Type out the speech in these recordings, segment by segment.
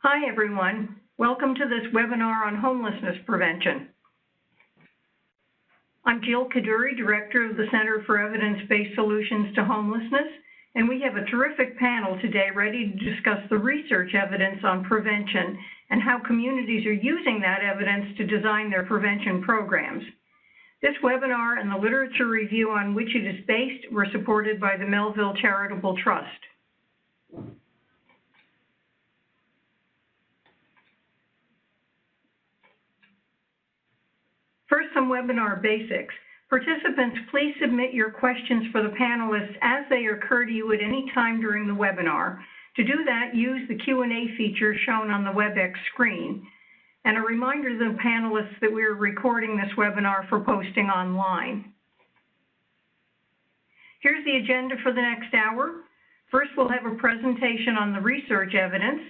Hi, everyone. Welcome to this webinar on homelessness prevention. I'm Jill Kaduri, Director of the Center for Evidence-Based Solutions to Homelessness, and we have a terrific panel today ready to discuss the research evidence on prevention and how communities are using that evidence to design their prevention programs. This webinar and the literature review on which it is based were supported by the Melville Charitable Trust. First, some webinar basics. Participants, please submit your questions for the panelists as they occur to you at any time during the webinar. To do that, use the Q&A feature shown on the WebEx screen. And a reminder to the panelists that we are recording this webinar for posting online. Here's the agenda for the next hour. First, we'll have a presentation on the research evidence.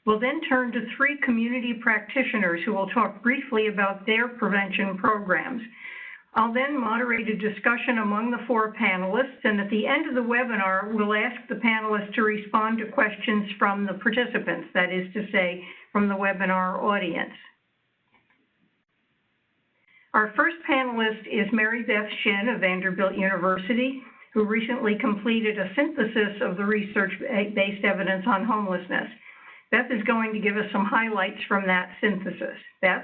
We'll then turn to 3 community practitioners who will talk briefly about their prevention programs. I'll then moderate a discussion among the 4 panelists, and at the end of the webinar, we'll ask the panelists to respond to questions from the participants, that is to say, from the webinar audience. Our first panelist is Marybeth Shinn of Vanderbilt University, who recently completed a synthesis of the research-based evidence on homelessness. Beth is going to give us some highlights from that synthesis. Beth?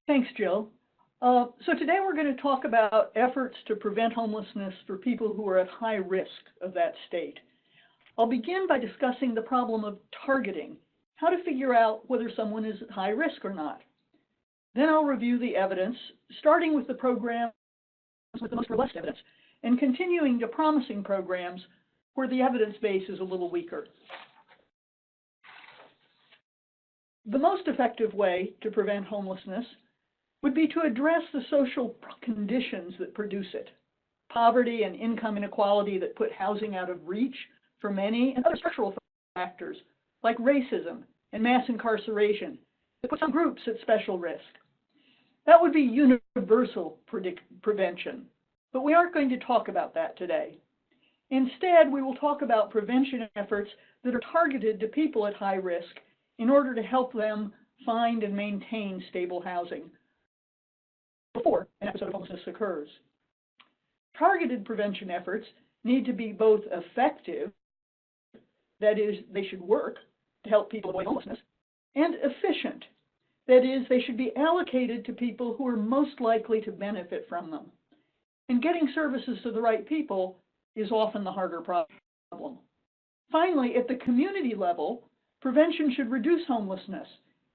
Thanks, Jill. So today we're going to talk about efforts to prevent homelessness for people who are at high risk of that state. I'll begin by discussing the problem of targeting, how to figure out whether someone is at high risk or not. Then I'll review the evidence, starting with the programs with the most robust evidence, and continuing to promising programs where the evidence base is a little weaker. The most effective way to prevent homelessness would be to address the social conditions that produce it. Poverty and income inequality that put housing out of reach for many, and other structural factors like racism and mass incarceration that put some groups at special risk. That would be universal prevention, but we aren't going to talk about that today. Instead, we will talk about prevention efforts that are targeted to people at high risk in order to help them find and maintain stable housing before an episode of homelessness occurs. Targeted prevention efforts need to be both effective, that is, they should work to help people avoid homelessness, and efficient, that is, they should be allocated to people who are most likely to benefit from them. And getting services to the right people is often the harder problem. Finally, at the community level, prevention should reduce homelessness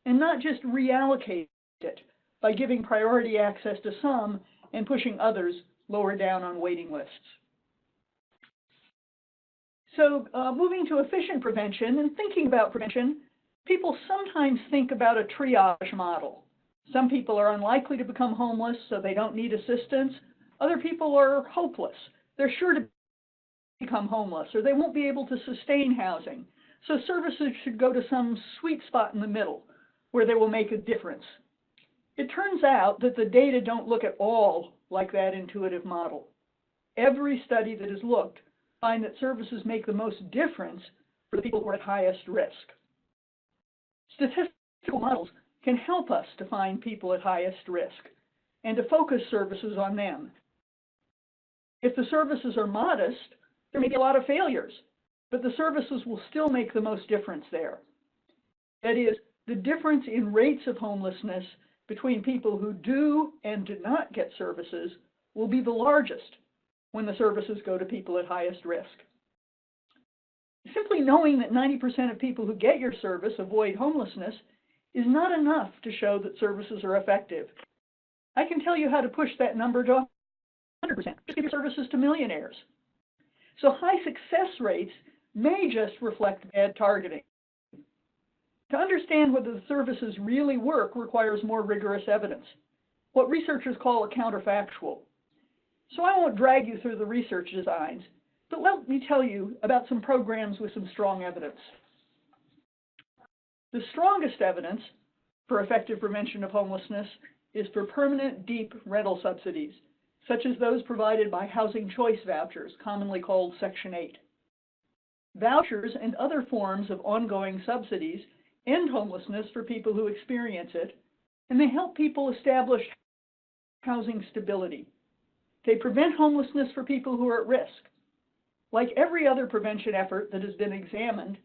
and not just reallocate it by giving priority access to some and pushing others lower down on waiting lists. So moving to efficient prevention and thinking about prevention, people sometimes think about a triage model. Some people are unlikely to become homeless, so they don't need assistance. Other people are hopeless. They're sure to become homeless, or they won't be able to sustain housing. So services should go to some sweet spot in the middle where they will make a difference. It turns out that the data don't look at all like that intuitive model. Every study that has looked finds that services make the most difference for the people who are at highest risk. Statistical models can help us to find people at highest risk and to focus services on them. If the services are modest, there may be a lot of failures, but the services will still make the most difference there. That is, the difference in rates of homelessness between people who do and do not get services will be the largest when the services go to people at highest risk. Simply knowing that 90% of people who get your service avoid homelessness is not enough to show that services are effective. I can tell you how to push that number to 100%. Just give your services to millionaires. So high success rates may just reflect bad targeting. To understand whether the services really work requires more rigorous evidence, what researchers call a counterfactual. So I won't drag you through the research designs, but let me tell you about some programs with some strong evidence. The strongest evidence for effective prevention of homelessness is for permanent deep rental subsidies, such as those provided by housing choice vouchers, commonly called Section 8. Vouchers and other forms of ongoing subsidies end homelessness for people who experience it, and they help people establish housing stability. They prevent homelessness for people who are at risk. Like every other prevention effort that has been examined,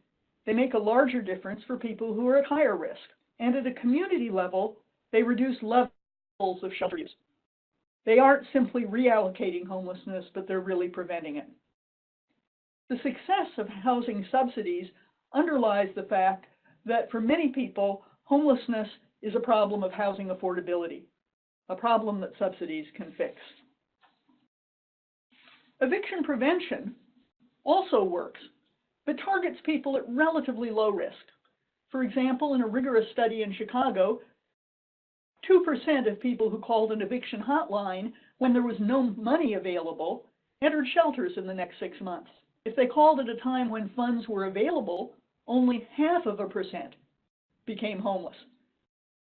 they make a larger difference for people who are at higher risk. And at a community level, they reduce levels of shelter use. They aren't simply reallocating homelessness, but they're really preventing it. The success of housing subsidies underlies the fact that for many people, homelessness is a problem of housing affordability, a problem that subsidies can fix. Eviction prevention also works, but targets people at relatively low risk. For example, in a rigorous study in Chicago, 2% of people who called an eviction hotline when there was no money available entered shelters in the next 6 months. If they called at a time when funds were available, only 0.5% became homeless.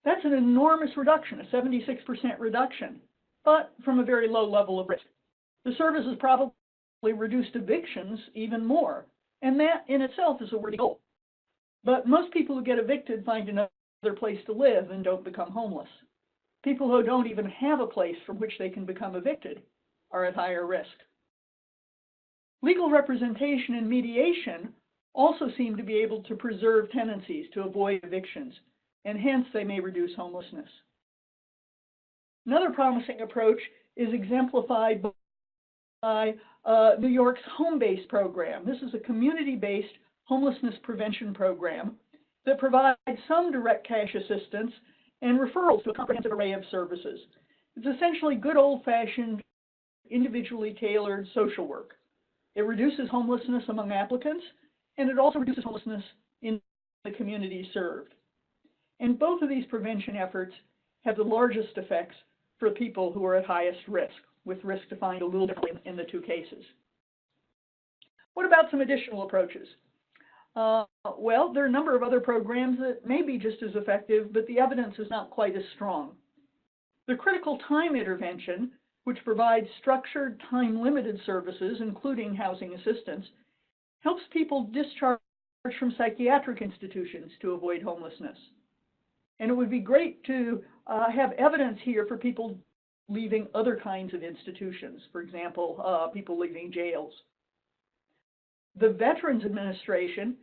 That's an enormous reduction, a 76% reduction, but from a very low level of risk. The service has probably reduced evictions even more, and that in itself is a worthy goal. But most people who get evicted find another place to live and don't become homeless. People who don't even have a place from which they can become evicted are at higher risk. Legal representation and mediation also seem to be able to preserve tenancies to avoid evictions, and hence they may reduce homelessness. Another promising approach is exemplified by New York's Home-Based program. This is a community-based homelessness prevention program that provides some direct cash assistance and referrals to a comprehensive array of services. It's essentially good old-fashioned, individually tailored social work. It reduces homelessness among applicants, and it also reduces homelessness in the communities served. And both of these prevention efforts have the largest effects for people who are at highest risk, with risk defined a little differently in the two cases. What about some additional approaches? Well, there are a number of other programs that may be just as effective, but the evidence is not quite as strong. The critical time intervention, which provides structured, time-limited services, including housing assistance, helps people discharge from psychiatric institutions to avoid homelessness. And it would be great to have evidence here for people leaving other kinds of institutions, for example, people leaving jails. The Veterans Administration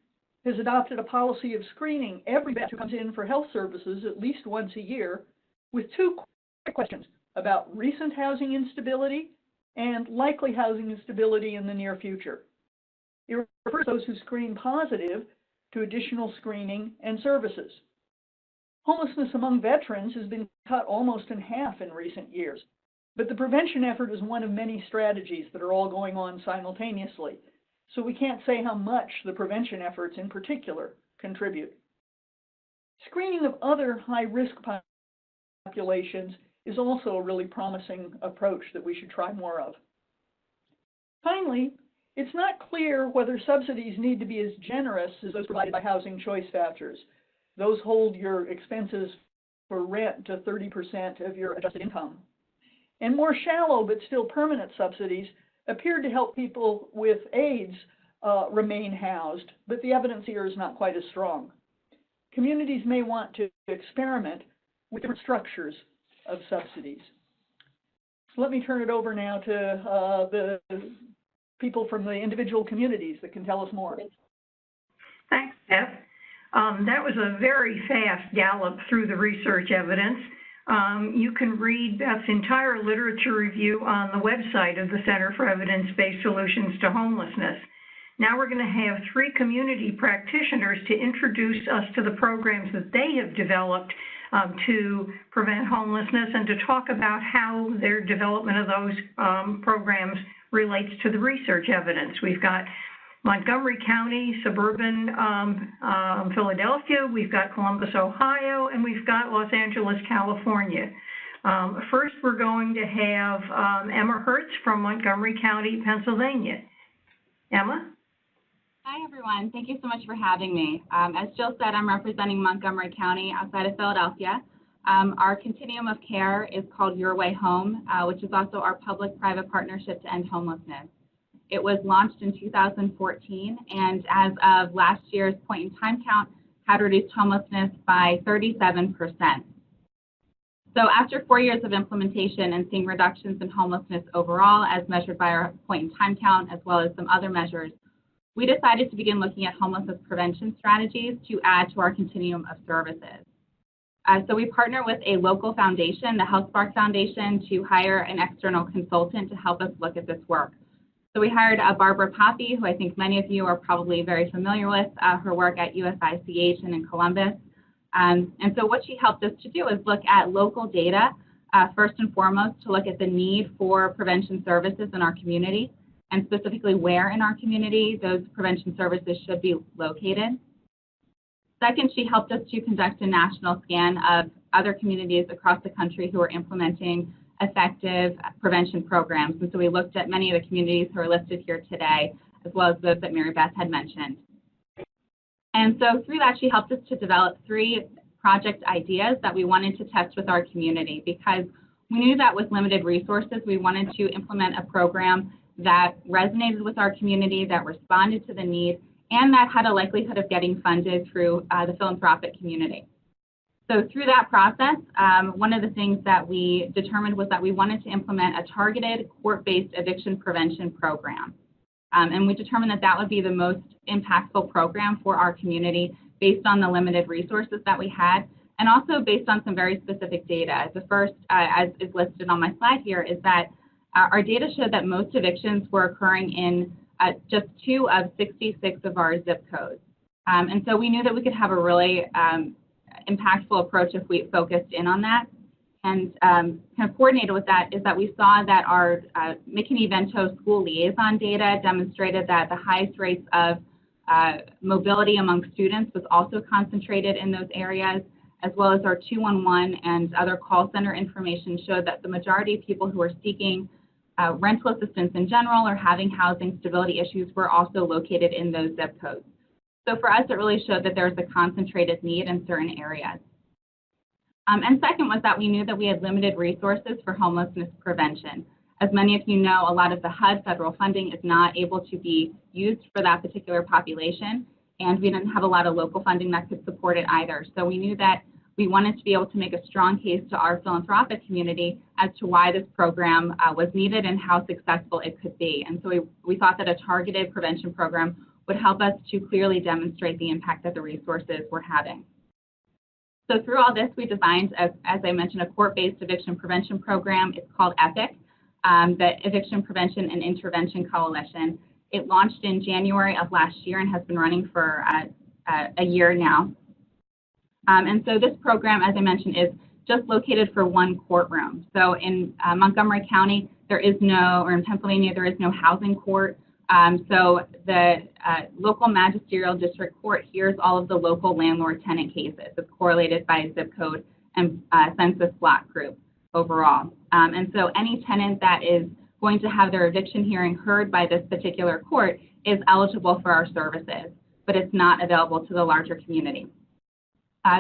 has adopted a policy of screening every vet who comes in for health services at least once a year with 2 quick questions about recent housing instability and likely housing instability in the near future. It refers those who screen positive to additional screening and services. Homelessness among veterans has been cut almost in half in recent years, but the prevention effort is one of many strategies that are all going on simultaneously, so we can't say how much the prevention efforts in particular contribute. Screening of other high-risk populations is also a really promising approach that we should try more of. Finally, it's not clear whether subsidies need to be as generous as those provided by housing choice vouchers. Those hold your expenses for rent to 30% of your adjusted income. And more shallow but still permanent subsidies appeared to help people with AIDS remain housed, but the evidence here is not quite as strong. Communities may want to experiment with different structures of subsidies. So let me turn it over now to the people from the individual communities that can tell us more. Thanks, Beth. That was a very fast gallop through the research evidence. You can read Beth's entire literature review on the website of the Center for Evidence-Based Solutions to Homelessness. Now we're going to have 3 community practitioners to introduce us to the programs that they have developed to prevent homelessness and to talk about how their development of those programs relates to the research evidence. We've got Montgomery County, suburban Philadelphia, we've got Columbus, Ohio, and we've got Los Angeles, California. First, we're going to have Emma Hertz from Montgomery County, Pennsylvania. Emma? Hi, everyone. Thank you so much for having me. As Jill said, I'm representing Montgomery County outside of Philadelphia. Our continuum of care is called Your Way Home, which is also our public-private partnership to end homelessness. It was launched in 2014, and as of last year's point-in-time count, had reduced homelessness by 37%. So after 4 years of implementation and seeing reductions in homelessness overall, as measured by our point-in-time count, as well as some other measures, we decided to begin looking at homelessness prevention strategies to add to our continuum of services. So we partner with a local foundation, the HealthSpark Foundation, to hire an external consultant to help us look at this work. So we hired Barbara Poppy, who I think many of you are probably very familiar with, her work at USICH and in Columbus. And so what she helped us to do is look at local data, first and foremost, to look at the need for prevention services in our community, and specifically where in our community those prevention services should be located. Second, she helped us to conduct a national scan of other communities across the country who are implementing effective prevention programs. And so we looked at many of the communities who are listed here today, as well as those that Marybeth had mentioned. And so through that, she helped us to develop 3 project ideas that we wanted to test with our community, because we knew that with limited resources, we wanted to implement a program that resonated with our community, that responded to the need, and that had a likelihood of getting funded through the philanthropic community. So through that process, one of the things that we determined was that we wanted to implement a targeted court-based eviction prevention program. And we determined that that would be the most impactful program for our community based on the limited resources that we had, and also based on some very specific data. The first, as is listed on my slide here, is that our data showed that most evictions were occurring in just 2 of 66 of our zip codes. And so we knew that we could have a really impactful approach if we focused in on that. And kind of coordinated with that is that we saw that our McKinney-Vento school liaison data demonstrated that the highest rates of mobility among students was also concentrated in those areas, as well as our 211 and other call center information showed that the majority of people who are seeking rental assistance in general or having housing stability issues were also located in those zip codes. So for us, it really showed that there's a concentrated need in certain areas. And second was that we knew that we had limited resources for homelessness prevention. As many of you know, a lot of the HUD federal funding is not able to be used for that particular population, and we didn't have a lot of local funding that could support it either. So we knew that we wanted to be able to make a strong case to our philanthropic community as to why this program was needed and how successful it could be. And so we thought that a targeted prevention program would help us to clearly demonstrate the impact that the resources were having. So through all this, we designed, as I mentioned, a court-based eviction prevention program. It's called EPIC, the Eviction Prevention and Intervention Coalition. It launched in January of last year and has been running for a year now. And so this program, as I mentioned, is just located for one courtroom. So in Montgomery County, there is no, or in Pennsylvania, there is no housing court. So the local magisterial district court hears all of the local landlord-tenant cases. It's correlated by zip code and census block group overall. And so any tenant that is going to have their eviction hearing heard by this particular court is eligible for our services, but it's not available to the larger community.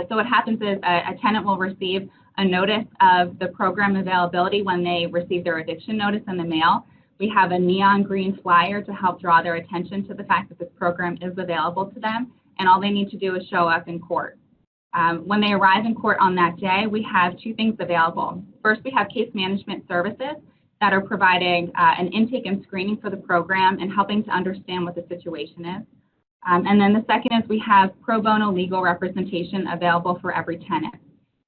So what happens is a tenant will receive a notice of the program availability when they receive their eviction notice in the mail. We have a neon green flyer to help draw their attention to the fact that this program is available to them, and all they need to do is show up in court. When they arrive in court on that day, we have 2 things available. First, we have case management services that are providing an intake and screening for the program and helping to understand what the situation is. And then the second is we have pro bono legal representation available for every tenant.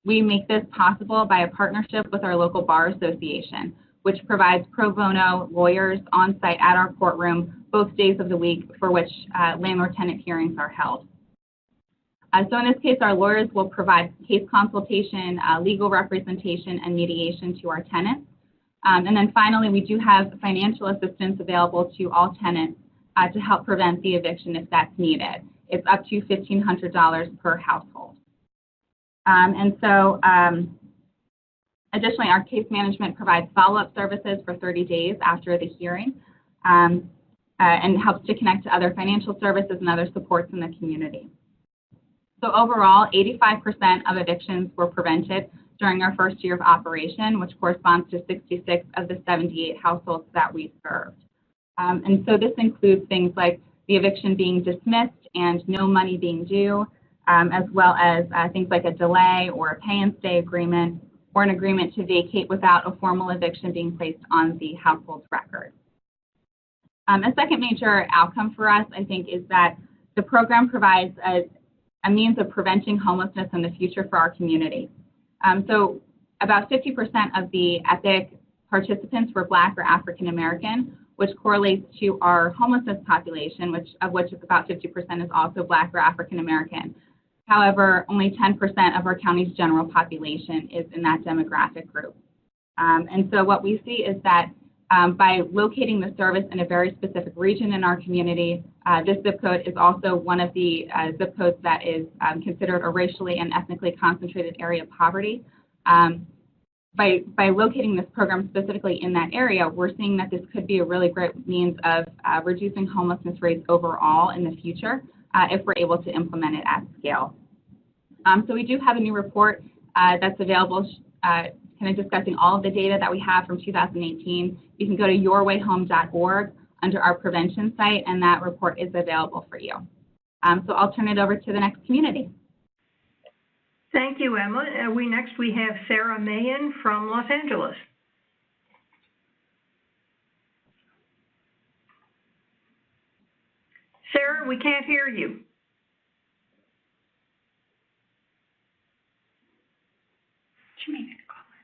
We make this possible by a partnership with our local bar association, which provides pro bono lawyers on site at our courtroom both days of the week for which landlord-tenant hearings are held. So in this case, our lawyers will provide case consultation, legal representation, and mediation to our tenants. And then finally, we do have financial assistance available to all tenants to help prevent the eviction if that's needed. It's up to $1,500 per household. Additionally, our case management provides follow-up services for 30 days after the hearing and helps to connect to other financial services and other supports in the community. So overall, 85% of evictions were prevented during our first year of operation, which corresponds to 66 of the 78 households that we served. And so this includes things like the eviction being dismissed and no money being due, as well as things like a delay or a pay and stay agreement or an agreement to vacate without a formal eviction being placed on the household record. A second major outcome for us, I think, is that the program provides a means of preventing homelessness in the future for our community. So about 50% of the EPIC participants were Black or African American, which correlates to our homelessness population, of which about 50% is also Black or African American. However, only 10% of our county's general population is in that demographic group. And so what we see is that by locating the service in a very specific region in our community, this zip code is also one of the zip codes that is considered a racially and ethnically concentrated area of poverty. By locating this program specifically in that area, we're seeing that this could be a really great means of reducing homelessness rates overall in the future if we're able to implement it at scale. So we do have a new report that's available kind of discussing all of the data that we have from 2018. You can go to yourwayhome.org under our prevention site, and that report is available for you. So I'll turn it over to the next community. Thank you, Emma. Next we have Sarah Mahan from Los Angeles. Sarah, we can't hear you. She may need to call in.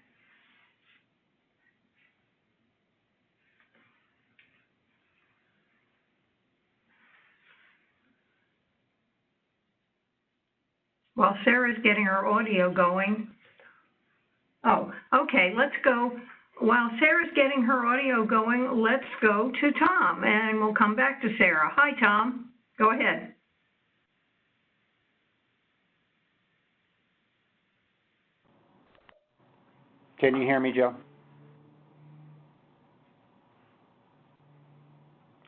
While Sarah's getting her audio going. Oh, okay, let's go. While Sarah's getting her audio going, let's go to Tom, and we'll come back to Sarah. Hi, Tom. Go ahead. Can you hear me, Joe?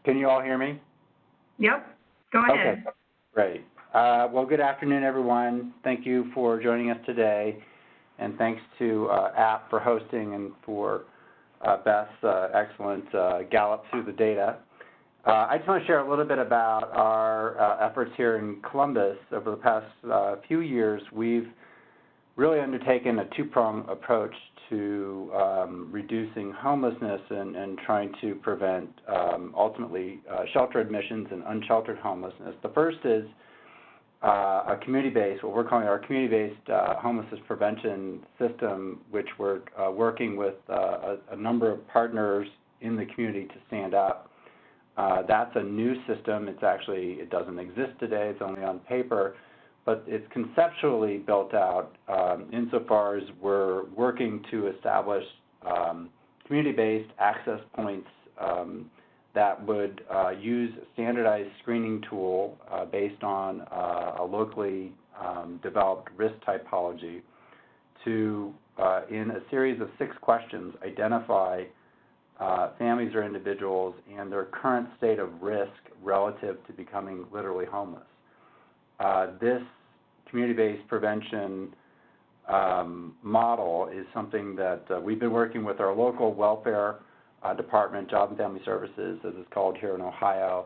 Can you all hear me? Yep, go ahead. Okay, great. Well, good afternoon, everyone. Thank you for joining us today, and thanks to Abt for hosting and for Beth's excellent gallop through the data. I just want to share a little bit about our efforts here in Columbus. Over the past few years, we've really undertaken a two-pronged approach to reducing homelessness and trying to prevent, ultimately, shelter admissions and unsheltered homelessness. The first is a community-based, what we're calling our community-based homelessness prevention system, which we're working with a number of partners in the community to stand up. That's a new system. It doesn't exist today. It's only on paper, but it's conceptually built out insofar as we're working to establish community-based access points that would use a standardized screening tool based on a locally developed risk typology to, in a series of 6 questions, identify families or individuals and their current state of risk relative to becoming literally homeless. This community-based prevention model is something that we've been working with our local welfare department, Job and Family Services, as it's called here in Ohio,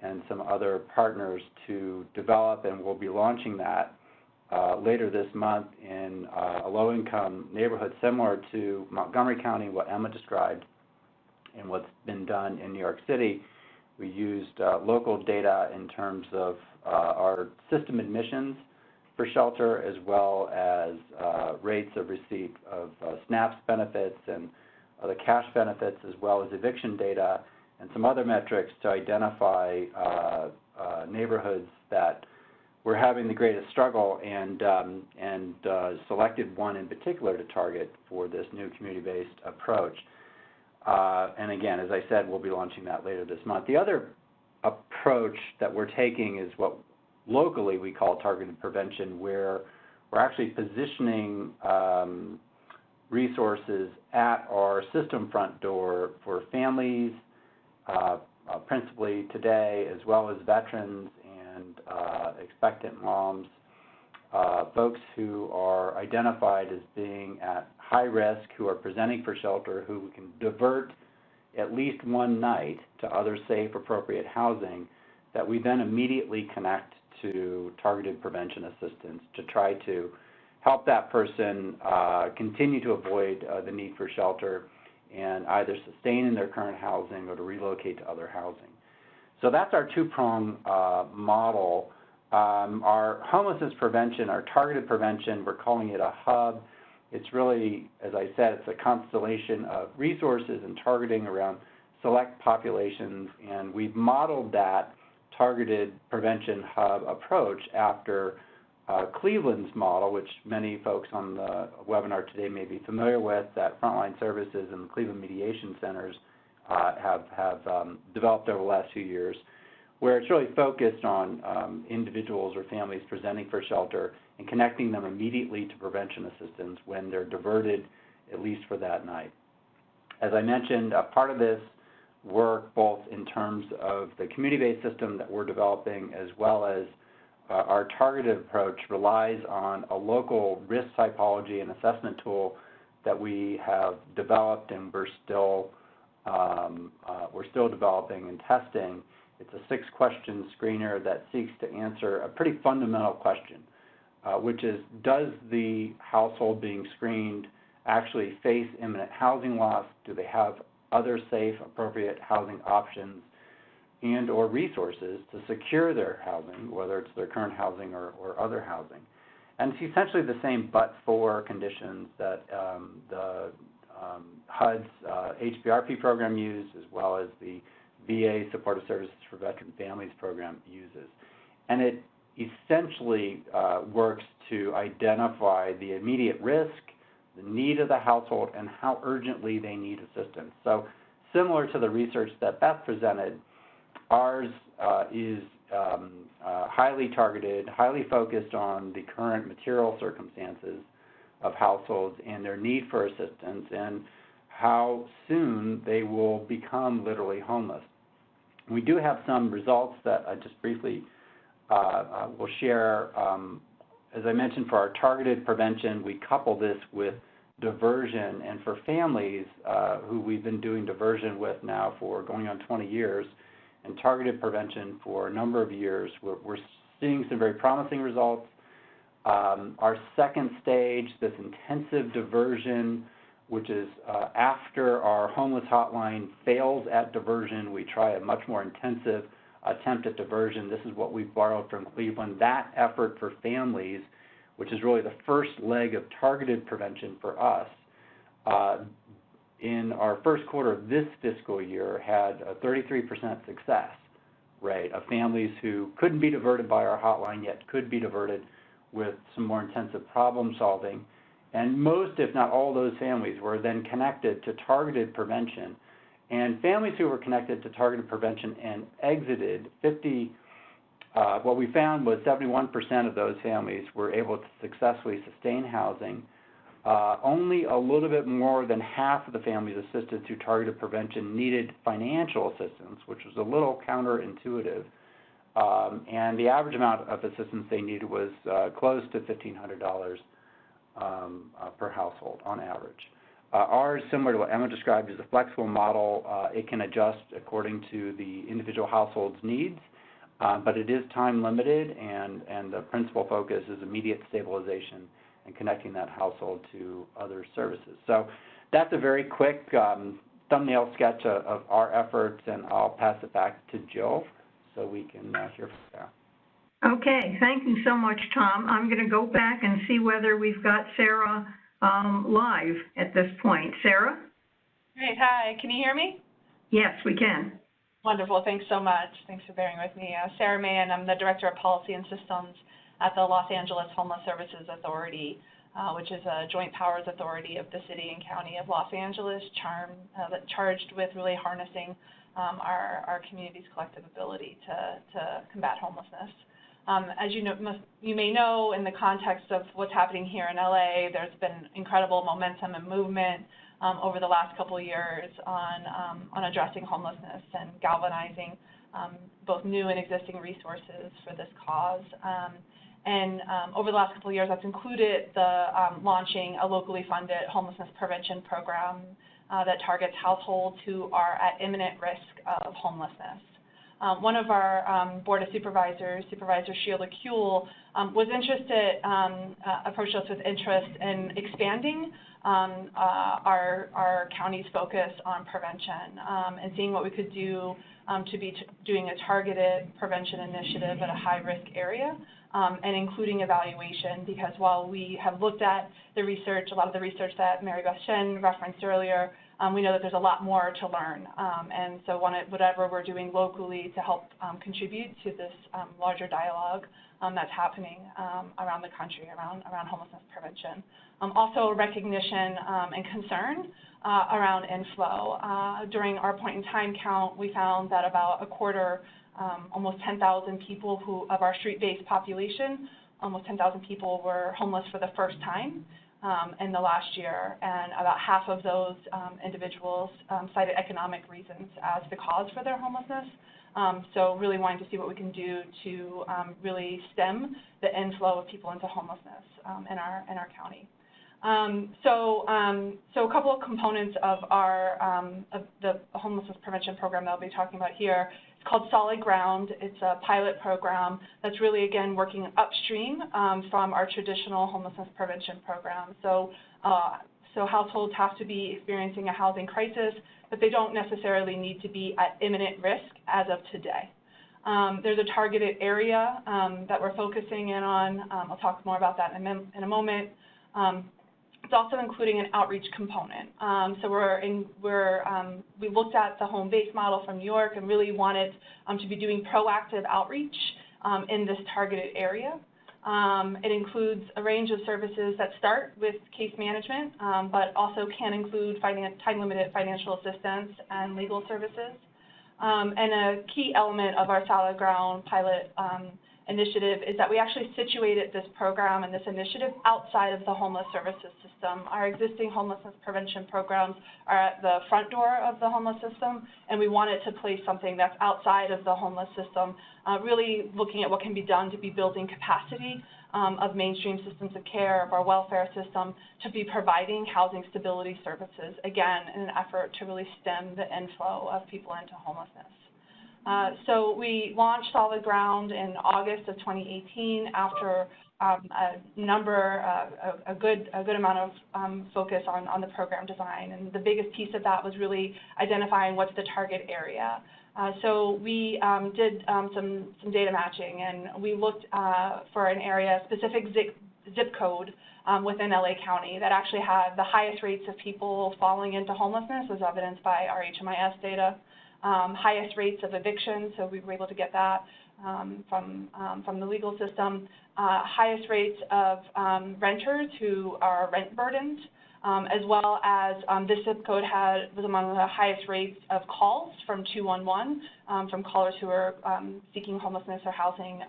and some other partners to develop, and we'll be launching that later this month in a low-income neighborhood similar to Montgomery County, what Emma described, and what's been done in New York City. We used local data in terms of our system admissions for shelter, as well as rates of receipt of SNAPS benefits and the cash benefits, as well as eviction data and some other metrics to identify neighborhoods that were having the greatest struggle, and selected one in particular to target for this new community-based approach. And again, as I said, we'll be launching that later this month. The other approach that we're taking is what locally we call targeted prevention, where we're actually positioning resources at our system front door for families, principally today, as well as veterans and expectant moms, folks who are identified as being at high risk, who are presenting for shelter, who we can divert at least one night to other safe, appropriate housing that we then immediately connect to targeted prevention assistance to try to help that person continue to avoid the need for shelter and either sustain in their current housing or to relocate to other housing. So that's our two-prong model. Our homelessness prevention, our targeted prevention, we're calling it a hub. It's really, as I said, it's a constellation of resources and targeting around select populations, and we've modeled that targeted prevention hub approach after Cleveland's model, which many folks on the webinar today may be familiar with, that Frontline Services and the Cleveland Mediation Centers have developed over the last few years, where it's really focused on individuals or families presenting for shelter and connecting them immediately to prevention assistance when they're diverted, at least for that night. As I mentioned, part of this work, both in terms of the community-based system that we're developing as well as our targeted approach, relies on a local risk typology and assessment tool that we have developed and we're still developing and testing. It's a 6-question screener that seeks to answer a pretty fundamental question, which is, does the household being screened actually face imminent housing loss? Do they have other safe, appropriate housing options and or resources to secure their housing, whether it's their current housing or other housing? And it's essentially the same but-for conditions that the HUD's HBRP program used, as well as the VA Supportive Services for Veteran Families program uses. And it essentially works to identify the immediate risk, the need of the household, and how urgently they need assistance. So similar to the research that Beth presented, ours is highly targeted, highly focused on the current material circumstances of households and their need for assistance and how soon they will become literally homeless. We do have some results that I just briefly will share. As I mentioned, for our targeted prevention, we couple this with diversion, and for families who we've been doing diversion with now for going on 20 years and targeted prevention for a number of years, we're seeing some very promising results. Our second stage, this intensive diversion, which is after our homeless hotline fails at diversion, we try a much more intensive attempt at diversion. This is what we've borrowed from Cleveland. That effort for families, which is really the first leg of targeted prevention for us, in our first quarter of this fiscal year had a 33% success rate of families who couldn't be diverted by our hotline yet could be diverted with some more intensive problem solving. And most, if not all, those families were then connected to targeted prevention. And families who were connected to targeted prevention and exited, what we found was 71% of those families were able to successfully sustain housing. Only a little bit more than half of the families assisted through targeted prevention needed financial assistance, which was a little counterintuitive. And the average amount of assistance they needed was close to $1,500 per household on average. Ours, similar to what Emma described, is a flexible model. It can adjust according to the individual household's needs, but it is time limited, and the principal focus is immediate stabilization and connecting that household to other services. So that's a very quick thumbnail sketch of our efforts, and I'll pass it back to Jill so we can hear from Sarah. Okay, thank you so much, Tom. I'm going to go back and see whether we've got Sarah live at this point. Sarah? Great, hi, can you hear me? Yes, we can. Wonderful, thanks so much. Thanks for bearing with me. Sarah Mahan, I'm the Director of Policy and Systems at the Los Angeles Homeless Services Authority, which is a joint powers authority of the city and county of Los Angeles, charged with really harnessing our community's collective ability to combat homelessness. As you may know, in the context of what's happening here in LA, there's been incredible momentum and movement over the last couple of years on addressing homelessness and galvanizing both new and existing resources for this cause. And over the last couple of years, that's included the launching a locally funded homelessness prevention program that targets households who are at imminent risk of homelessness. One of our Board of Supervisors, Supervisor Sheila Kuehl, was interested, approached us with interest in expanding our county's focus on prevention and seeing what we could do to be doing a targeted prevention initiative at a high-risk area and including evaluation, because while we have looked at the research, a lot of the research that Marybeth Shinn referenced earlier, we know that there's a lot more to learn, and so whatever we're doing locally to help contribute to this larger dialogue that's happening around the country around homelessness prevention. Also recognition and concern around inflow. During our point in time count, we found that about a quarter, almost 10,000 people of our street-based population, almost 10,000 people were homeless for the first time in the last year, and about half of those individuals cited economic reasons as the cause for their homelessness. So really wanting to see what we can do to really stem the inflow of people into homelessness in our county. So a couple of components of of the homelessness prevention program that I'll be talking about here. It's called Solid Ground. It's a pilot program that's really, again, working upstream from our traditional homelessness prevention program. So households have to be experiencing a housing crisis, but they don't necessarily need to be at imminent risk as of today. There's a targeted area that we're focusing in on. I'll talk more about that in a moment. It's also including an outreach component. So we looked at the home-based model from New York and really wanted to be doing proactive outreach in this targeted area. It includes a range of services that start with case management, but also can include time-limited financial assistance and legal services. And a key element of our Solid Ground pilot initiative is that we actually situated this program and this initiative outside of the homeless services system. Our existing homelessness prevention programs are at the front door of the homeless system, and we wanted to place something that's outside of the homeless system, really looking at what can be done to be building capacity of mainstream systems of care, of our welfare system, to be providing housing stability services, again, in an effort to really stem the inflow of people into homelessness. So we launched Solid Ground in August of 2018 after a good amount of focus on the program design, and the biggest piece of that was really identifying what's the target area. So we did some data matching, and we looked for an area, specific zip code within LA County that actually had the highest rates of people falling into homelessness, as evidenced by our HMIS data. Highest rates of eviction, so we were able to get that from the legal system. Highest rates of renters who are rent burdened, as well as this zip code was among the highest rates of calls from 211 from callers who are seeking homelessness or housing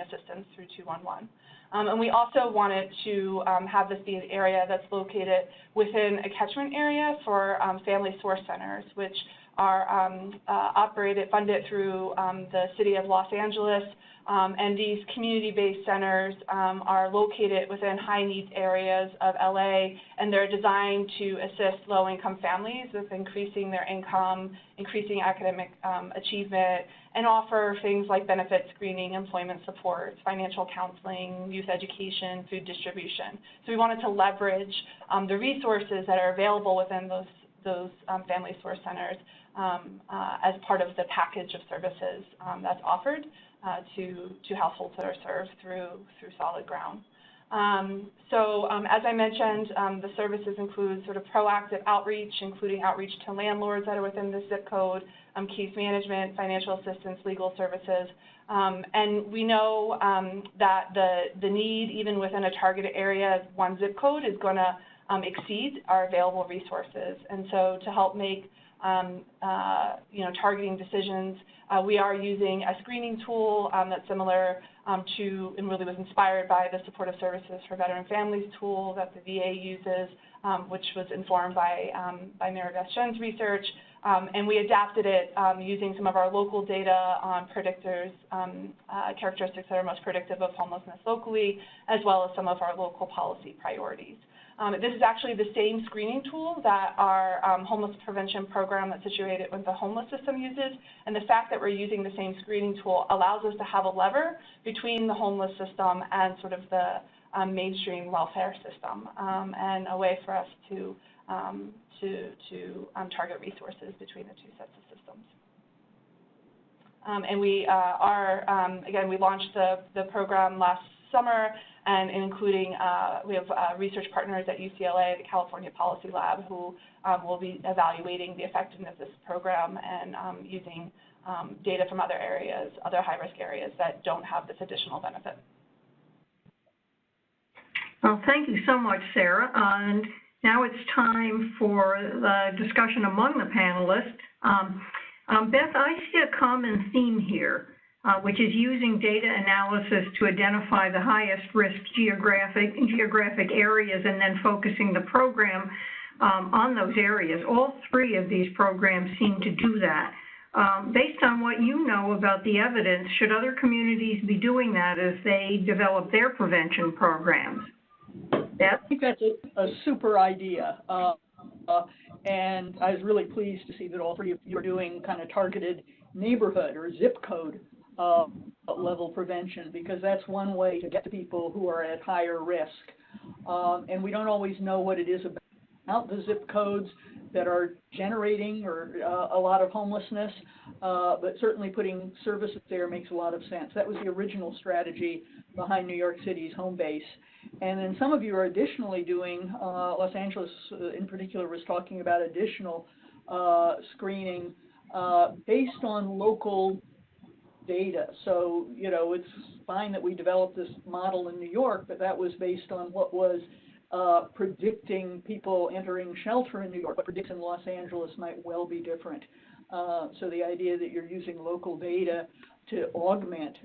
assistance through 211. And we also wanted to have this be an area that's located within a catchment area for family source centers, which are funded through the City of Los Angeles, and these community-based centers are located within high-needs areas of LA, and they're designed to assist low-income families with increasing their income, increasing academic achievement, and offer things like benefit screening, employment support, financial counseling, youth education, food distribution. So we wanted to leverage the resources that are available within those family source centers as part of the package of services that's offered to households that are served through Solid Ground. As I mentioned, the services include sort of proactive outreach, including outreach to landlords that are within the zip code, case management, financial assistance, legal services. And we know that the need, even within a targeted area, one zip code is going to exceed our available resources. And so to help make targeting decisions, we are using a screening tool that's similar to, and really was inspired by, the Supportive Services for Veteran Families tool that the VA uses, which was informed by Marybeth Shinn's research. And we adapted it using some of our local data on predictors, characteristics that are most predictive of homelessness locally, as well as some of our local policy priorities. This is actually the same screening tool that our homeless prevention program that's situated with the homeless system uses, and the fact that we're using the same screening tool allows us to have a lever between the homeless system and sort of the mainstream welfare system, and a way for us to target resources between the two sets of systems. And we again, we launched the program last summer, and including, we have research partners at UCLA, the California Policy Lab, who will be evaluating the effectiveness of this program and using data from other areas, other high-risk areas that don't have this additional benefit. Well, thank you so much, Sarah. And now it's time for the discussion among the panelists. Beth, I see a common theme here, which is using data analysis to identify the highest risk geographic areas and then focusing the program on those areas. All three of these programs seem to do that. Based on what you know about the evidence, should other communities be doing that as they develop their prevention programs? Beth? I think that's a super idea. And I was really pleased to see that all three of you are doing kind of targeted neighborhood or zip code level prevention, because that's one way to get to people who are at higher risk. And we don't always know what it is about the zip codes that are generating or a lot of homelessness, but certainly putting services there makes a lot of sense. That was the original strategy behind New York City's home base. And then some of you are additionally doing, Los Angeles in particular was talking about additional screening based on local data. So, you know, it's fine that we developed this model in New York, but that was based on what was predicting people entering shelter in New York. What predicts in Los Angeles might well be different. So the idea that you're using local data to augment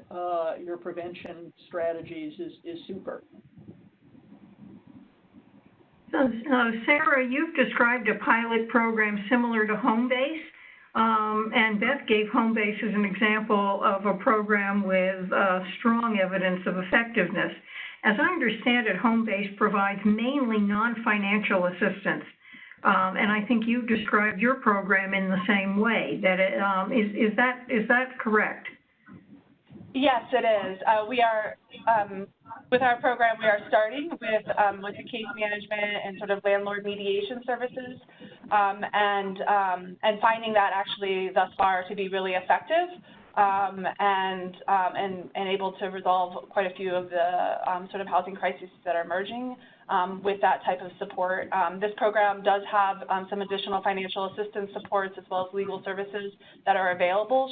your prevention strategies is super. So, Sarah, you've described a pilot program similar to Homebase, and Beth gave Homebase as an example of a program with strong evidence of effectiveness. As I understand it, Homebase provides mainly non-financial assistance, and I think you described your program in the same way. That it, is that correct? Yes, it is. We are, with our program, we are starting with the case management and sort of landlord mediation services, and finding that actually thus far to be really effective, and able to resolve quite a few of the sort of housing crises that are emerging with that type of support. This program does have some additional financial assistance supports as well as legal services that are available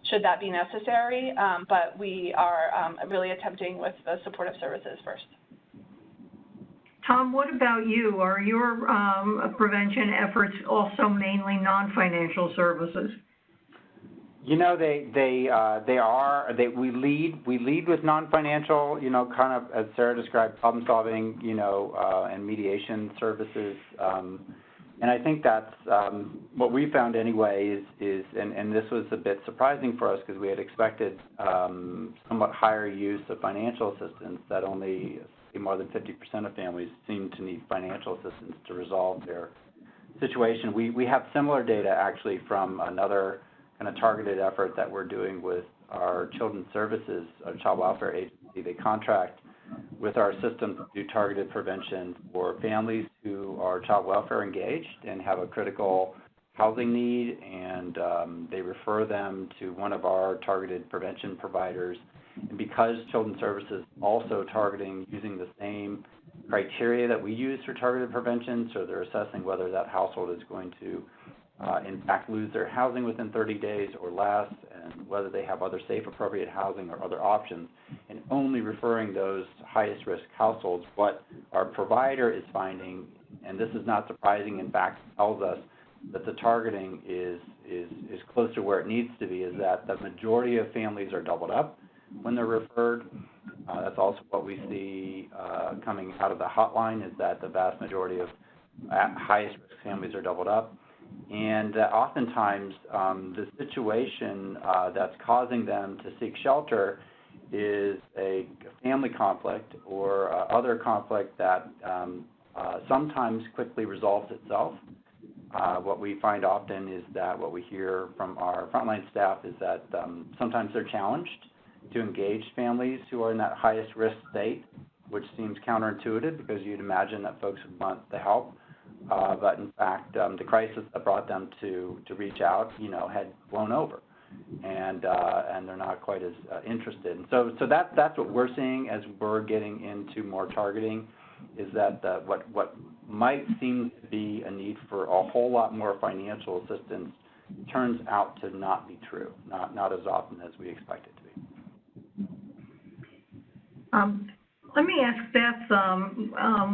should that be necessary, but we are really attempting with the supportive services first. Tom, what about you? Are your prevention efforts also mainly non-financial services? You know, they are. We lead with non-financial. You know, kind of as Sarah described, problem solving. You know, and mediation services. And I think that's what we found anyway. And this was a bit surprising for us because we had expected somewhat higher use of financial assistance. That only more than 50% of families seem to need financial assistance to resolve their situation. We have similar data actually from another kind of targeted effort that we're doing with our Children's Services, our Child Welfare Agency. They contract with our system to do targeted prevention for families who are child welfare engaged and have a critical housing need, and they refer them to one of our targeted prevention providers. And because Children's Services also targeting using the same criteria that we use for targeted prevention, so they're assessing whether that household is going to in fact lose their housing within 30 days or less, and whether they have other safe, appropriate housing or other options, and only referring those highest risk households. What our provider is finding, and this is not surprising, in fact tells us that the targeting is close to where it needs to be, is that the majority of families are doubled up when they're referred. That's also what we see coming out of the hotline, is that the vast majority of highest risk families are doubled up. and oftentimes the situation that's causing them to seek shelter is a family conflict or other conflict that sometimes quickly resolves itself. What we find often is that what we hear from our frontline staff is that sometimes they're challenged to engage families who are in that highest risk state, which seems counterintuitive because you'd imagine that folks would want the help. But in fact, the crisis that brought them to reach out, had blown over, and they're not quite as interested. And so that's what we're seeing as we're getting into more targeting, is that what might seem to be a need for a whole lot more financial assistance turns out to not be true, not as often as we expect it to be. Let me ask Beth,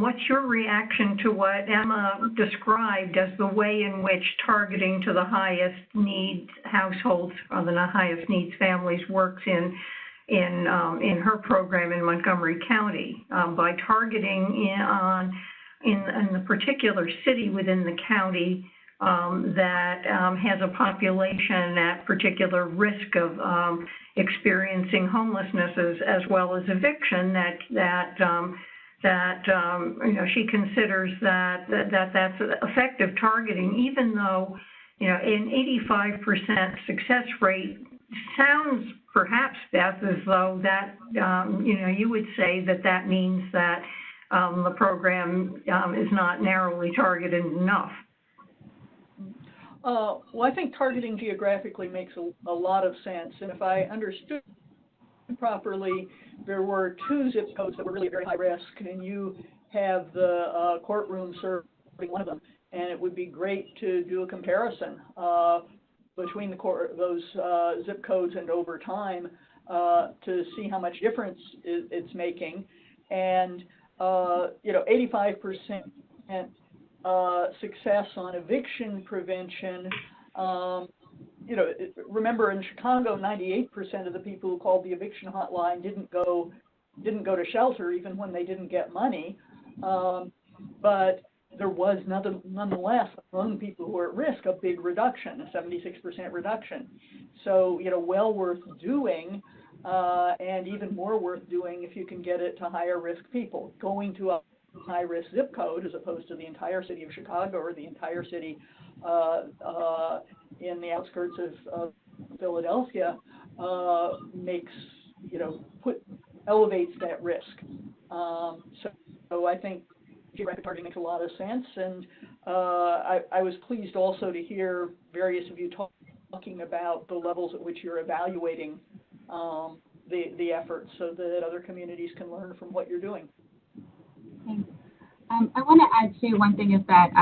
what's your reaction to what Emma described as the way in which targeting to the highest needs households or the highest needs families works in her program in Montgomery County, by targeting in the particular city within the county that has a population at particular risk of experiencing homelessness as well as eviction, that she considers that's effective targeting, even though an 85% success rate sounds perhaps, Beth, as though that you would say that means that the program is not narrowly targeted enough. Well, I think targeting geographically makes a lot of sense. And if I understood properly, there were 2 zip codes that were really very high risk, and you have the courtroom serving one of them. And it would be great to do a comparison between those zip codes and over time to see how much difference it's making. And 85% success on eviction prevention. Remember in Chicago, 98% of the people who called the eviction hotline didn't go to shelter even when they didn't get money. But there was nonetheless among people who are at risk a big reduction, a 76% reduction. So well worth doing, and even more worth doing if you can get it to higher risk people. Going to a high-risk zip code as opposed to the entire city of Chicago or the entire city in the outskirts of Philadelphia elevates that risk. So I think geographic targeting makes a lot of sense, and I was pleased also to hear various of you talking about the levels at which you're evaluating the efforts so that other communities can learn from what you're doing. Thanks. I want to add too, one thing is that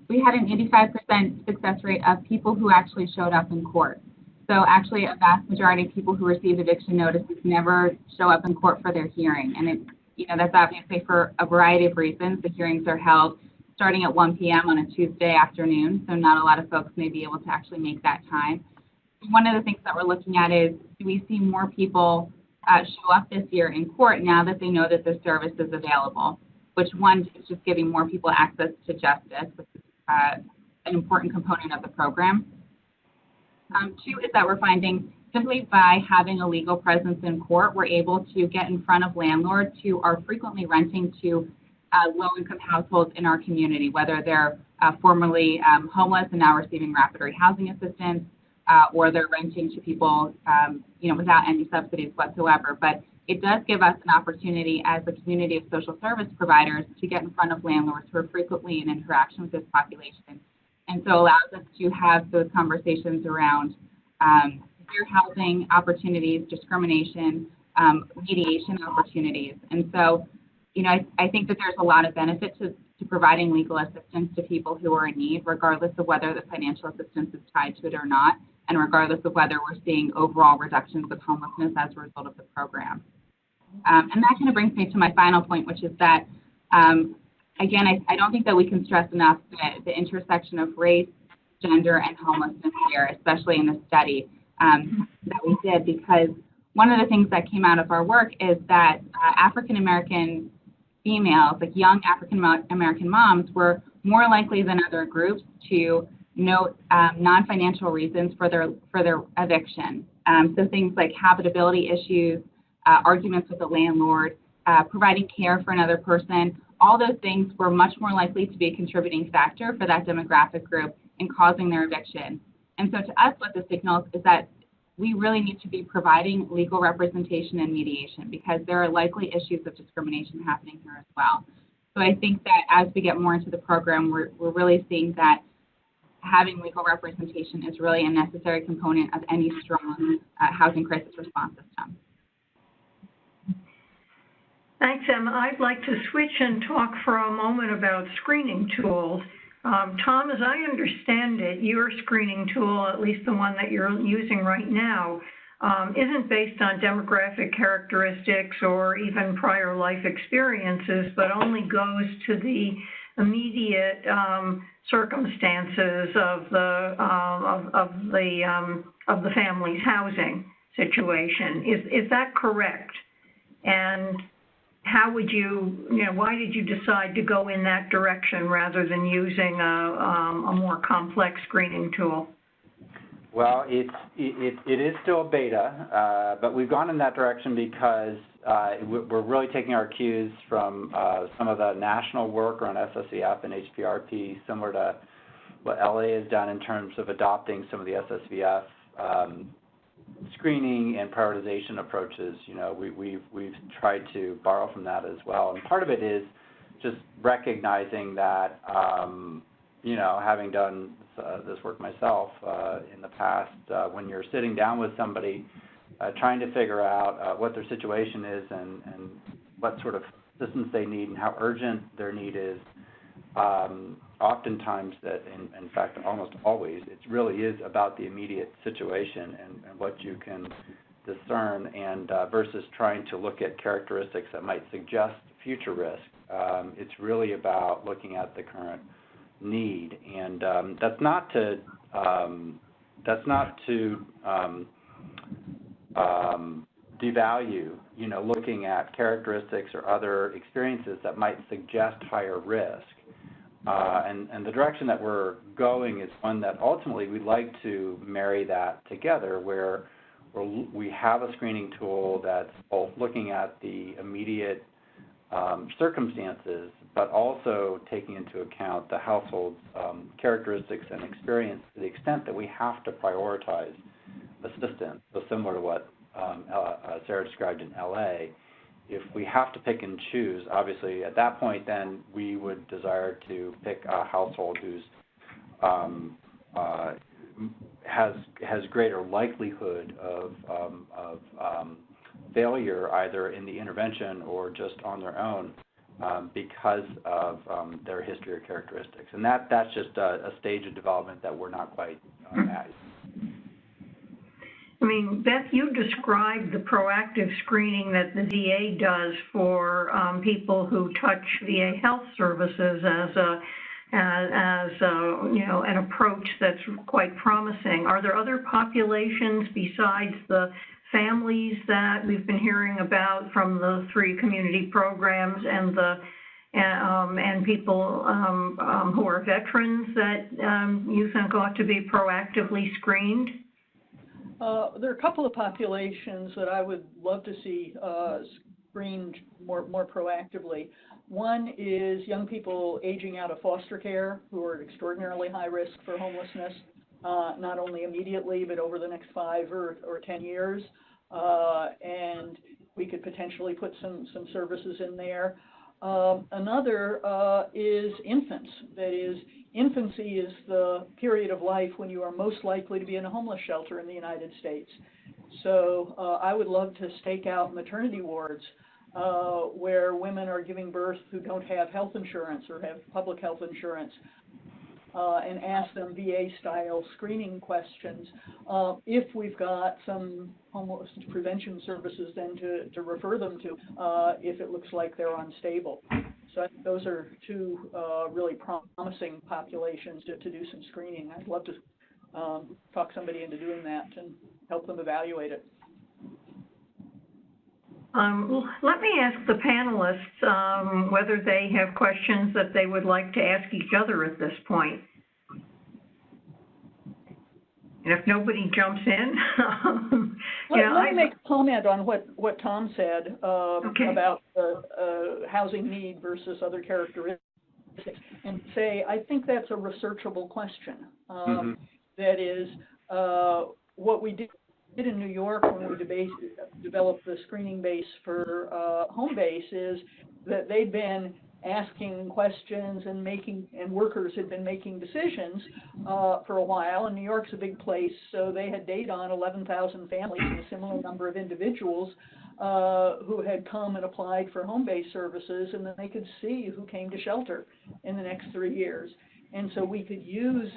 we had an 85% success rate of people who actually showed up in court. So actually a vast majority of people who received eviction notices never show up in court for their hearing. And that's obviously for a variety of reasons. The hearings are held starting at 1 p.m. on a Tuesday afternoon, so not a lot of folks may be able to actually make that time. One of the things that we're looking at is, do we see more people show up this year in court now that they know that the service is available? Which one is just giving more people access to justice, which is an important component of the program. 2 is that we're finding simply by having a legal presence in court, we're able to get in front of landlords who are frequently renting to low-income households in our community, whether they're formerly homeless and now receiving rapid rehousing assistance, or they're renting to people, without any subsidies whatsoever. But it does give us an opportunity as a community of social service providers to get in front of landlords who are frequently in interaction with this population. And so allows us to have those conversations around fair housing opportunities, discrimination, mediation opportunities. And so, I think that there's a lot of benefit to providing legal assistance to people who are in need, regardless of whether the financial assistance is tied to it or not, and regardless of whether we're seeing overall reductions of homelessness as a result of the program. And that kind of brings me to my final point, which is that, again, I don't think that we can stress enough the intersection of race, gender, and homelessness here, especially in the study that we did, because one of the things that came out of our work is that African-American females, like young African-American moms, were more likely than other groups to note non-financial reasons for their eviction. So things like habitability issues, arguments with the landlord, providing care for another person, all those things were much more likely to be a contributing factor for that demographic group in causing their eviction. And so to us, what this signals is that we really need to be providing legal representation and mediation, because there are likely issues of discrimination happening here as well. So I think that as we get more into the program, we're really seeing that having legal representation is really a necessary component of any strong housing crisis response system. Thanks, Emma. I'd like to switch and talk for a moment about screening tools. Tom, as I understand it, your screening tool, at least the one that you're using right now, isn't based on demographic characteristics or even prior life experiences, but only goes to the immediate circumstances of the family's housing situation. Is that correct? And how would why did you decide to go in that direction rather than using a more complex screening tool? Well, it is still a beta, but we've gone in that direction because we're really taking our cues from some of the national work around SSVF and HPRP, similar to what LA has done in terms of adopting some of the SSVF screening and prioritization approaches. You know, we've tried to borrow from that as well. And part of it is just recognizing that, you know, having done this work myself in the past, when you're sitting down with somebody, trying to figure out what their situation is and what sort of assistance they need and how urgent their need is, oftentimes that, in fact, almost always, it really is about the immediate situation and what you can discern, and versus trying to look at characteristics that might suggest future risk. It's really about looking at the current need, and that's not to devalue, you know, looking at characteristics or other experiences that might suggest higher risk. And the direction that we're going is one that ultimately we'd like to marry that together, where we have a screening tool that's both looking at the immediate circumstances, but also taking into account the household's characteristics and experience to the extent that we have to prioritize assistance. So similar to what Sarah described in LA, if we have to pick and choose, obviously at that point then we would desire to pick a household who's has greater likelihood of failure either in the intervention or just on their own because of their history or characteristics. And that's just a stage of development that we're not quite at. I mean, Beth, you described the proactive screening that the VA does for people who touch VA health services as you know, an approach that's quite promising. Are there other populations besides the families that we've been hearing about from the 3 community programs and and people who are veterans that you think ought to be proactively screened? There are a couple of populations that I would love to see screened more proactively. One is young people aging out of foster care who are at extraordinarily high risk for homelessness, not only immediately but over the next 5 or 10 years. And we could potentially put some services in there. Another is infants. That is, infancy is the period of life when you are most likely to be in a homeless shelter in the United States. So I would love to stake out maternity wards where women are giving birth who don't have health insurance or have public health insurance, and ask them VA-style screening questions. If we've got some homeless prevention services, then to refer them to if it looks like they're unstable. So I think those are 2 really promising populations to do some screening. I'd love to talk somebody into doing that and help them evaluate it. Let me ask the panelists whether they have questions that they would like to ask each other at this point. And if nobody jumps in, let me make a comment on what Tom said Okay. about the housing need versus other characteristics, and say I think that's a researchable question. That is, what we did in New York when we developed the screening base for home base is that they'd been asking questions and workers had been making decisions for a while. And New York's a big place, so they had data on 11,000 families and a similar number of individuals who had come and applied for home-based services, and then they could see who came to shelter in the next 3 years. And so we could use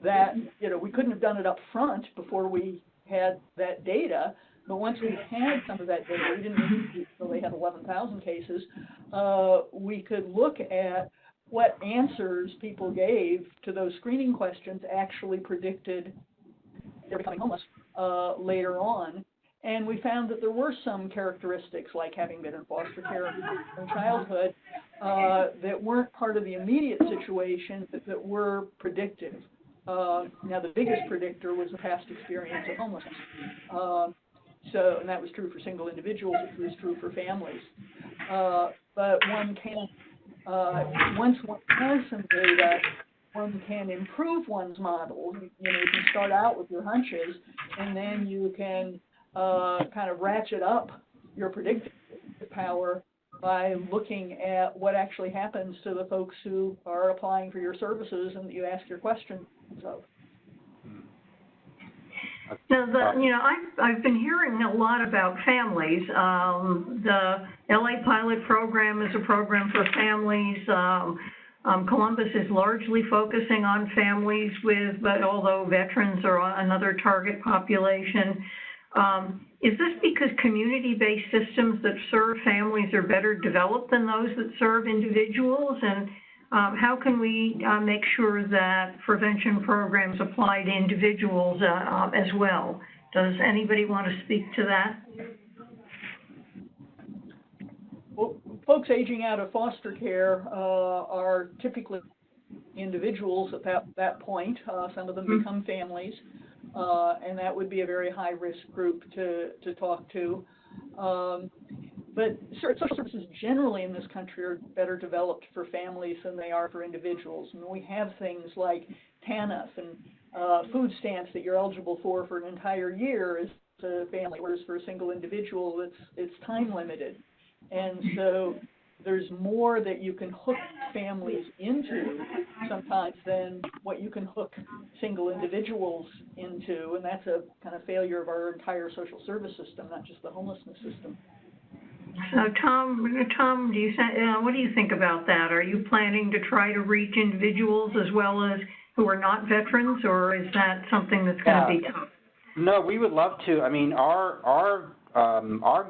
that, we couldn't have done it up front before we had that data, but once we had some of that data, we didn't until they had 11,000 cases, we could look at what answers people gave to those screening questions actually predicted they're becoming homeless later on. And we found that there were some characteristics, like having been in foster care in childhood, that weren't part of the immediate situation, but that were predictive. Now, the biggest predictor was the past experience of homelessness. And that was true for single individuals, it was true for families. But one can, once one has some data, one can improve one's model. You can start out with your hunches, and then you can kind of ratchet up your predictive power by looking at what actually happens to the folks who are applying for your services and that you ask your questions of. Now, I've been hearing a lot about families. The LA Pilot Program is a program for families. Columbus is largely focusing on families but although veterans are another target population. Is this because community-based systems that serve families are better developed than those that serve individuals? And how can we make sure that prevention programs apply to individuals as well? Does anybody want to speak to that? Well, folks aging out of foster care are typically individuals at that point. Some of them become families, and that would be a very high-risk group to talk to. But social services generally in this country are better developed for families than they are for individuals. I mean, we have things like TANF and food stamps that you're eligible for an entire year as a family, whereas for a single individual, it's time limited. And so there's more that you can hook families into sometimes than what you can hook single individuals into, and that's a kind of failure of our entire social service system, not just the homelessness system. So, Tom, what do you think about that? Are you planning to try to reach individuals as well as who are not veterans, or is that something that's going to be tough? No, we would love to. I mean, our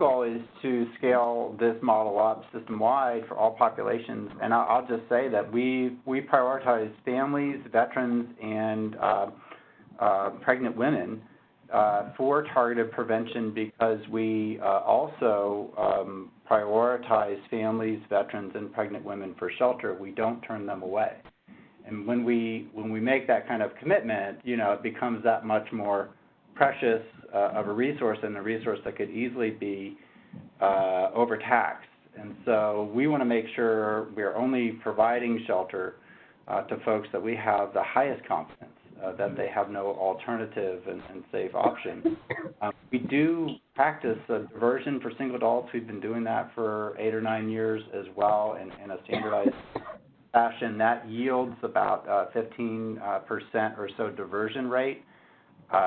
goal is to scale this model up system-wide for all populations, and I'll just say that we prioritize families, veterans, and pregnant women for targeted prevention because we also prioritize families, veterans, and pregnant women for shelter. We don't turn them away. And when we make that kind of commitment, it becomes that much more precious of a resource, and a resource that could easily be overtaxed. And so we want to make sure we're only providing shelter to folks that we have the highest confidence that they have no alternative and safe option. We do practice diversion for single adults. We've been doing that for 8 or 9 years as well in a standardized fashion. That yields about 15% or so diversion rate,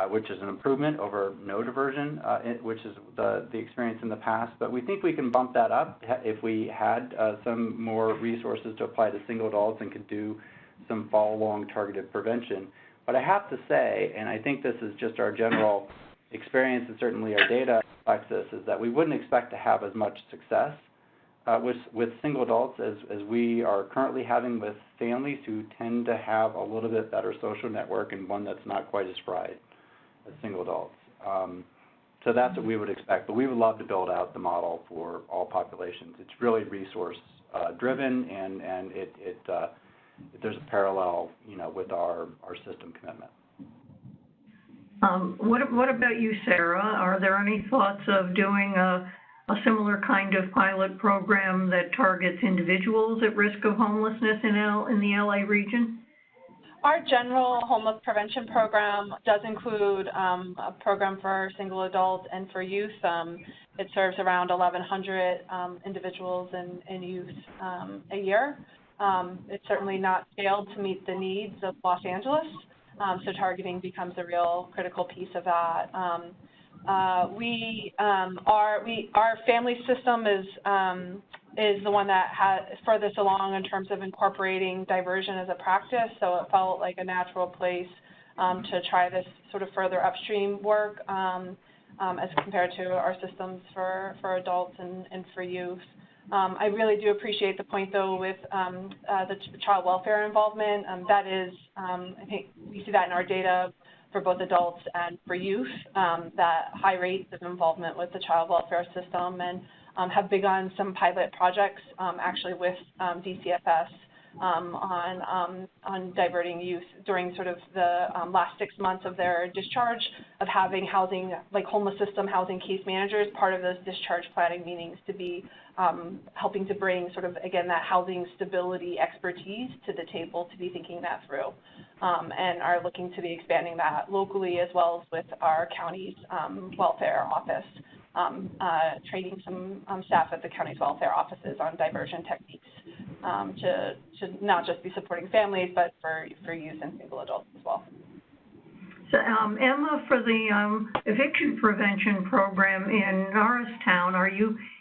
which is an improvement over no diversion, which is the experience in the past. But we think we can bump that up if we had some more resources to apply to single adults and could do some follow-along targeted prevention. But I have to say, and I think this is just our general experience, and certainly our data reflects this, is that we wouldn't expect to have as much success with single adults as we are currently having with families who tend to have a little bit better social network and one that's not quite as fried as single adults. So that's what we would expect, but we would love to build out the model for all populations. It's really resource driven, and there's a parallel, with our system commitment. What about you, Sarah? Are there any thoughts of doing a similar kind of pilot program that targets individuals at risk of homelessness in the LA region? Our general homeless prevention program does include a program for single adults and for youth. It serves around 1,100 individuals and youth a year. It's certainly not scaled to meet the needs of Los Angeles, so targeting becomes a real critical piece of that. Our family system is the one that is furthest along in terms of incorporating diversion as a practice, so it felt like a natural place to try this sort of further upstream work as compared to our systems for adults and for youth. I really do appreciate the point, though, with the child welfare involvement. That is, I think we see that in our data for both adults and for youth, that high rates of involvement with the child welfare system, and have begun some pilot projects actually with DCFS on diverting youth during sort of the last 6 months of their discharge, of having housing, like homeless system housing case managers, part of those discharge planning meetings to be helping to bring sort of, again, that housing stability expertise to the table to be thinking that through, and are looking to be expanding that locally as well as with our county's welfare office, training some staff at the county's welfare offices on diversion techniques to not just be supporting families, but for youth and single adults as well. So, Emma, for the eviction prevention program in Norristown,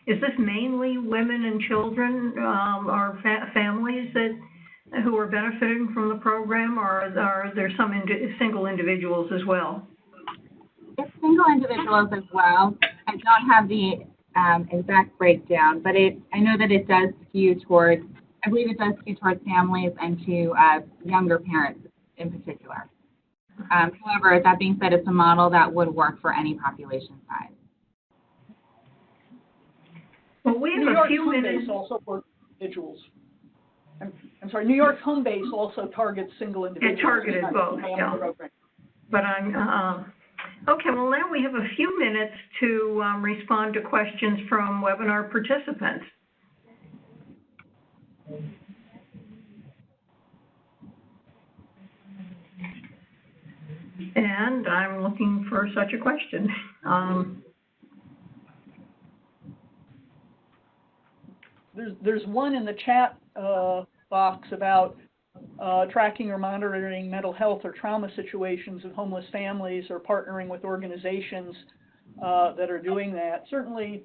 is this mainly women and children or families who are benefiting from the program, or are there some single individuals as well? It's single individuals as well. I don't have the exact breakdown, but I know that it does skew towards, I believe it does skew towards families and to younger parents in particular. However, that being said, it's a model that would work for any population size. Well, we have New York a few Home minutes. Base also for individuals. I'm sorry, New York Home Base also targets single individuals. It targeted both, yeah. But okay, well, now we have a few minutes to respond to questions from webinar participants. And I'm looking for such a question. There's one in the chat box about tracking or monitoring mental health or trauma situations of homeless families, or partnering with organizations that are doing that. Certainly,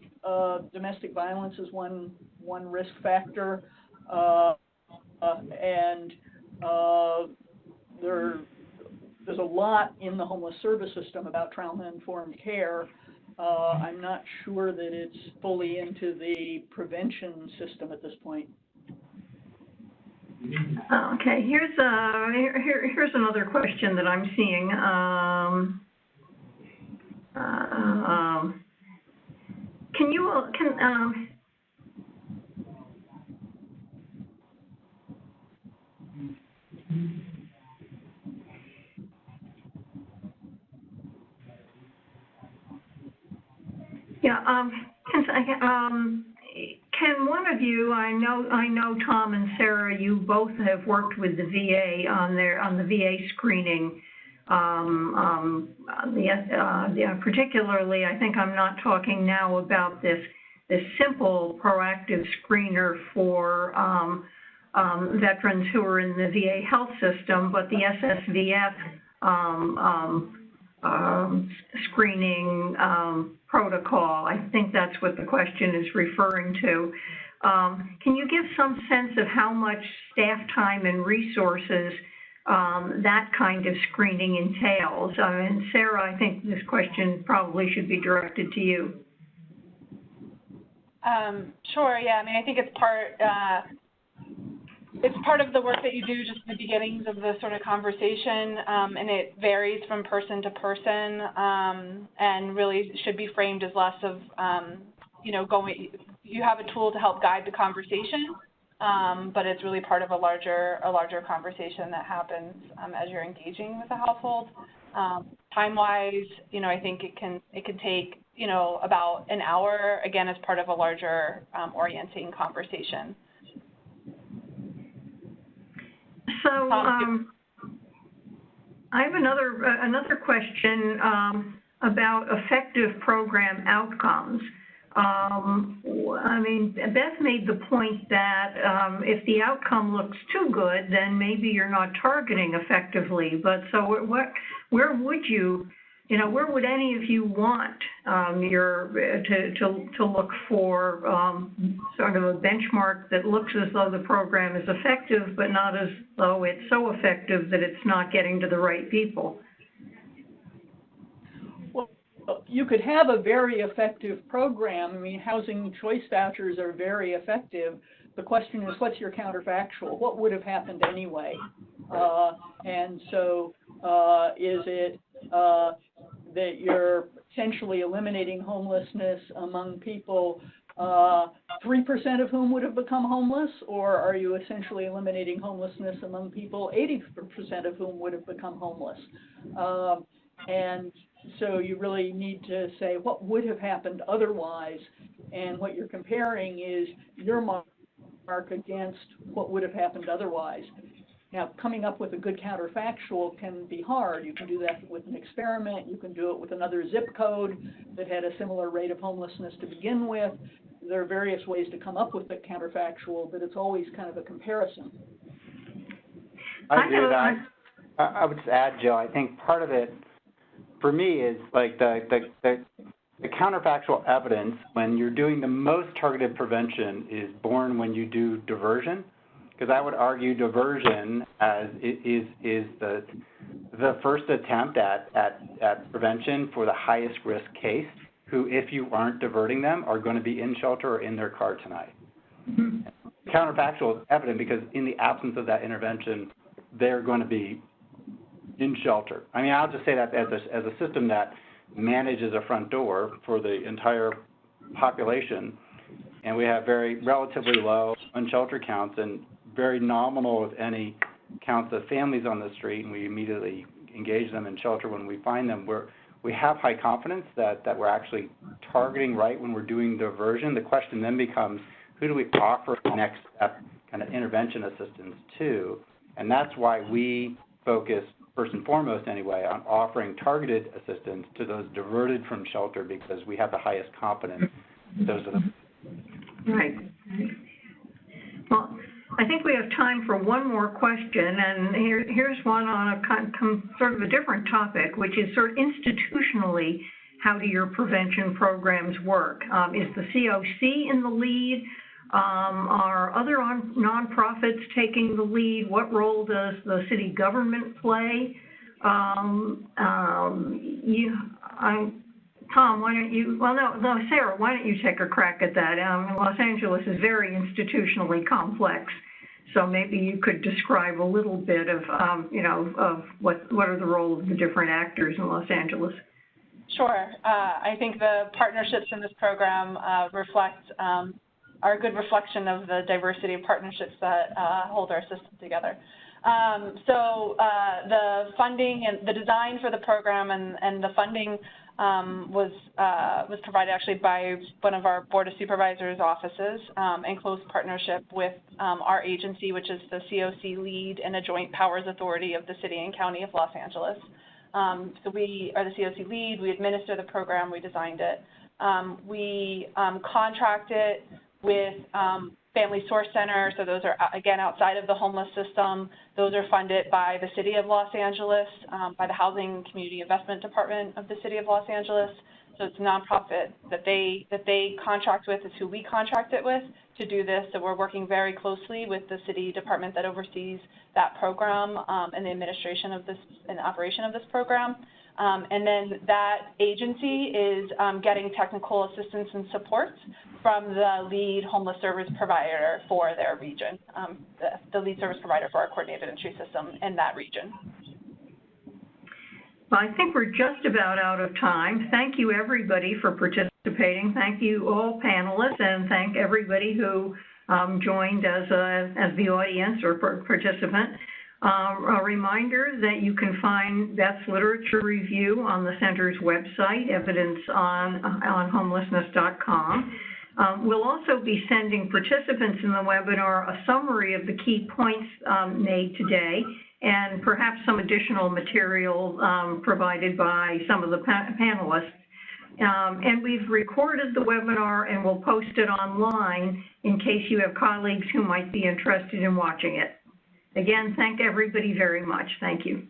domestic violence is one risk factor, and there's a lot in the homeless service system about trauma-informed care. I'm not sure that it's fully into the prevention system at this point. Okay, here's another question that I'm seeing. Can one of you, I know Tom and Sarah, you both have worked with the VA on the VA screening. Particularly, I think I'm not talking now about this simple proactive screener for veterans who are in the VA health system, but the SSVF screening protocol. I think that's what the question is referring to. Can you give some sense of how much staff time and resources that kind of screening entails? And Sarah, I think this question probably should be directed to you. Sure, yeah, I mean, I think it's part of the work that you do just in the beginnings of the sort of conversation, and it varies from person to person, and really should be framed as less of, you have a tool to help guide the conversation, but it's really part of a larger conversation that happens as you're engaging with the household. Time-wise, I think it can take, about an hour, again, as part of a larger orienting conversation. So I have another question about effective program outcomes. Beth made the point that if the outcome looks too good, then maybe you're not targeting effectively. But so where would any of you want to look for sort of a benchmark that looks as though the program is effective, but not as though it's so effective that it's not getting to the right people? You could have a very effective program. Housing choice vouchers are very effective. The question is, what's your counterfactual? What would have happened anyway? And so is it that you're essentially eliminating homelessness among people 3% of whom would have become homeless, or are you essentially eliminating homelessness among people 80% of whom would have become homeless? And so you really need to say what would have happened otherwise, and what you're comparing is your mark against what would have happened otherwise. Now, coming up with a good counterfactual can be hard. You can do that with an experiment. You can do it with another zip code that had a similar rate of homelessness to begin with. There are various ways to come up with the counterfactual, but it's always kind of a comparison. I do that. I would just add, Jill, I think part of it for me is like the counterfactual evidence when you're doing the most targeted prevention is born when you do diversion. Because I would argue diversion is the first attempt at prevention for the highest risk case, who, if you aren't diverting them, are going to be in shelter or in their car tonight. Mm-hmm. Counterfactual is evident because in the absence of that intervention, they're going to be in shelter. I'll just say that as a system that manages a front door for the entire population, and we have relatively low unsheltered counts and very nominal, if any, counts of families on the street, and we immediately engage them in shelter when we find them. We have high confidence that we're actually targeting right when we're doing diversion. The question then becomes, who do we offer the next step kind of intervention assistance to? And that's why we focus, first and foremost anyway, on offering targeted assistance to those diverted from shelter, because we have the highest confidence those are the... Right. Well, I think we have time for one more question, and here's one on a sort of a different topic, which is sort of institutionally, how do your prevention programs work? Is the COC in the lead? Are other nonprofits taking the lead? What role does the city government play? Tom, why don't you, Sarah, why don't you take a crack at that? Los Angeles is very institutionally complex, so maybe you could describe a little bit of, of what are the roles of the different actors in Los Angeles? Sure. I think the partnerships in this program are a good reflection of the diversity of partnerships that hold our system together. So the funding and the design for the program and the funding was provided actually by one of our Board of Supervisors offices in close partnership with our agency, which is the COC lead and a joint powers authority of the City and County of Los Angeles. So we are the COC lead, we administer the program, we designed it. We contract it with Family Source Center, so those are, again, outside of the homeless system. Those are funded by the City of Los Angeles, by the Housing Community Investment Department of the City of Los Angeles. So it's a nonprofit that they contract with, is who we contract it with to do this. So we're working very closely with the city department that oversees that program and the administration of this and operation of this program. And then that agency is getting technical assistance and support from the lead homeless service provider for their region, the lead service provider for our coordinated entry system in that region. Well, I think we're just about out of time. Thank you, everybody, for participating. Thank you, all panelists, and thank everybody who joined as the audience or participant. A reminder that you can find Beth's literature review on the center's website, evidenceonhomelessness.com. We'll also be sending participants in the webinar a summary of the key points made today, and perhaps some additional material provided by some of the panelists. And we've recorded the webinar and we'll post it online in case you have colleagues who might be interested in watching it. Again, thank everybody very much. Thank you.